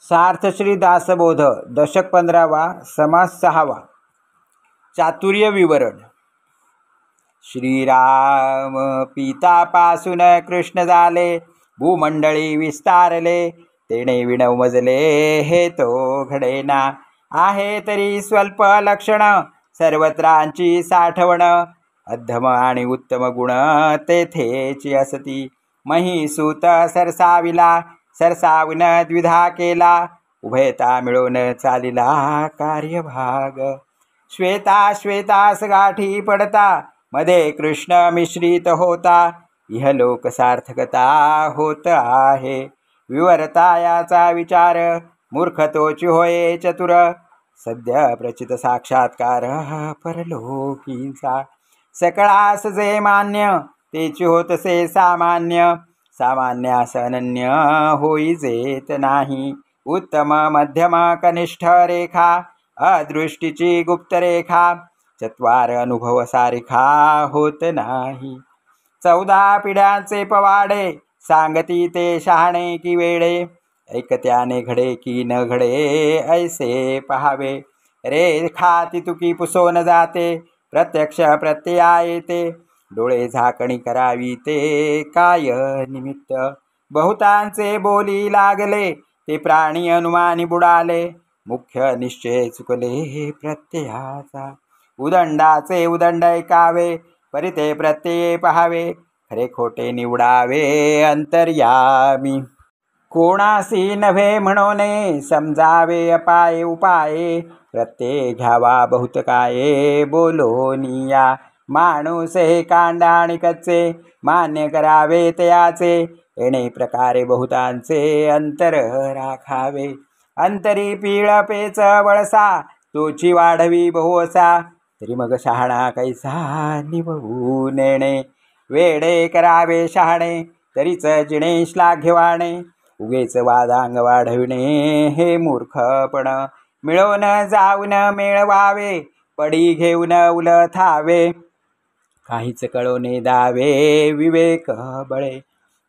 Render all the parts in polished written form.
सार्थ श्री दासबोध दशक 15वा समास 6वा चातुर्य विवरण। श्रीराम पितापासून कृष्ण झाले, भूमंडळी विस्तारले, तेणे विणव मजले हे तो घडेना। आहे तरी स्वल्प लक्षण, सर्वत्रांची साठवण, अधम आणि उत्तम गुण तेथेची असती। महिसूत सरसाविला, सरसावून द्विधा केला, उभयता मिळून चालिला कार्यभाग। श्वेता श्वेतास गाठी पडता, मध्ये कृष्ण मिश्रित होता, इहलोक सार्थकता होत आहे। विवरता याचा विचार, मूर्ख तोची होये चतुर, सद्य प्रचित साक्षात्कार परलोकीचा। सकळास जे मान्य, तेची होतसे सामान्य, सामान्यास अनन्य होई जेत नाही। उत्तम मध्यम कनिष्ठ रेखा, अदृष्टीची गुप्त रेखा, चत्वार अनुभव सारिखा होत नाही। 14 पिढ्यांचे पवाडे, सांगती ते शहाणे की वेडे, ऐकत्याने घडे की न घडे ऐसे पहावे। रेखा ती तुकी पुसोन जाते, प्रत्यक्ष प्रत्यया येते, डोळे झाकणी करावी ते काय निमित्त। बहुतांचे बोली लागले, ते प्राणी अनुमानी बुडाले, मुख्य निश्चय चुकले प्रत्ययाचा। उदंडाचे उदंड ऐकावे, परिते प्रत्यये पहावे, खरे खोटे निवडावे अंतर्यामी। कोणासी नव्हे म्हणोने, समजावे अपाये उपाये, प्रत्यय घ्यावा बहुत काये बोलोनिया। माणूस हे कांड आणि कच्चे, मान्य करावे तयाचे, येणे प्रकारे बहुतांचे अंतर राखावे। अंतरी पीळ पेच वळसा, तोची वाढवी बहुवसा, तरी मग शहाणा कैसा निभवू नेणे। वेडे करावे शहाणे, तरीच जिणे श्लाघ्यवाणे, उगेच वादांग वाढविणे हे मूर्खपण। मिळून जाऊन मिळवावे, पडी घेऊन उलथावे, काहीच कळोने दावे विवेक बळे।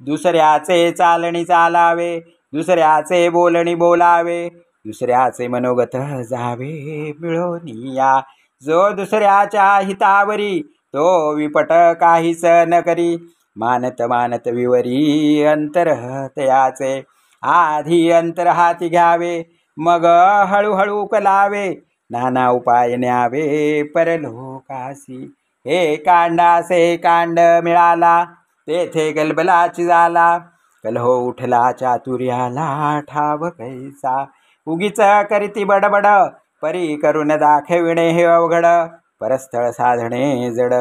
दुसऱ्याचे चालणी चालावे, दुसऱ्याचे बोलणी बोलावे, दुसऱ्याचे मनोगत जावे मिळोनिया। जो दुसऱ्याच्या हितावरी, तो विपट काहीच न करी, मानत मानत विवरी अंतर तयाचे। आधी अंतर हाती घ्यावे, मग हळूहळू कलावे, नाना उपाय न्यावे परलोकासी। हे कांडासे कांड मिळाला, तेथे गलबलाची झाला, कलहो उठला चातुर्याला ठाव कैसा। उगीच करीती बडबड, परी करून दाखविणे हे अवघड, परस्थळ साधणे जड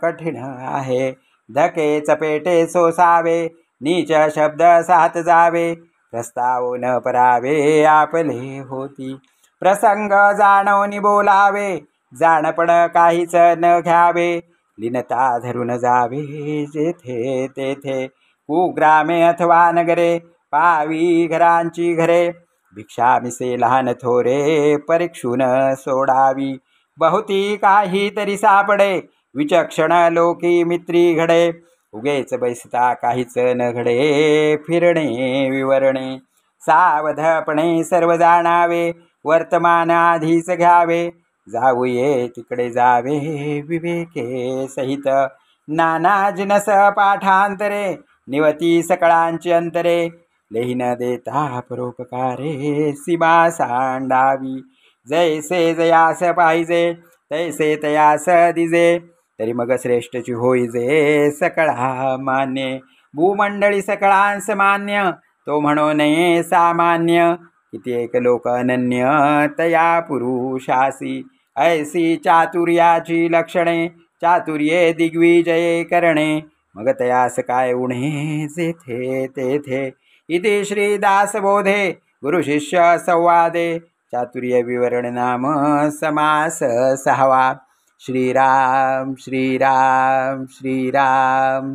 कठीण आहे। धके चपेटे सोसावे, नीच शब्द साथ जावे, प्रस्ताव न परावे आपले होती। प्रसंग जाणवनी बोलावे, जाणपण काहीच न घ्यावे, लीनता धरून जावे जेथे तेथे। कुग्रामे अथवा नगरे, पावी घरांची घरे, भिक्षा मिसे लहान थोरे, परीक्षून सोडावी। बहुती काही तरी सापडे, विचक्षण लोकी मित्री घडे, उगेच बैसता काहीच न घडे फिरणे विवरणे। सावधपणे सर्व जाणावे, वर्तमान आधीच घ्यावे, जाऊये तिकडे जावे विवेके सहित। नाना जिनस पाठांतरे, निवती सकळांची अंतरे, लेही न देता परोपकारे सीमा सांडावी। जैसे जयास पाहिजे, तैसे तयास दिजे, तरी मग श्रेष्ठची होईजे सकळा मान्य। भूमंडळी सकळांस मान्य, तो म्हणो नये सामान्य, किती एक लोक अनन्य तया पुरुषासी। ऐसी चातुर्याची लक्षणे, चातुर्ये दिग्विजये करणे, मग तयास काय उणे जेथे तेथे। इति श्री दासबोधे गुरुशिष्य संवादे चातुर्य विवरण नाम समास 6वा। श्रीराम श्रीराम श्रीराम।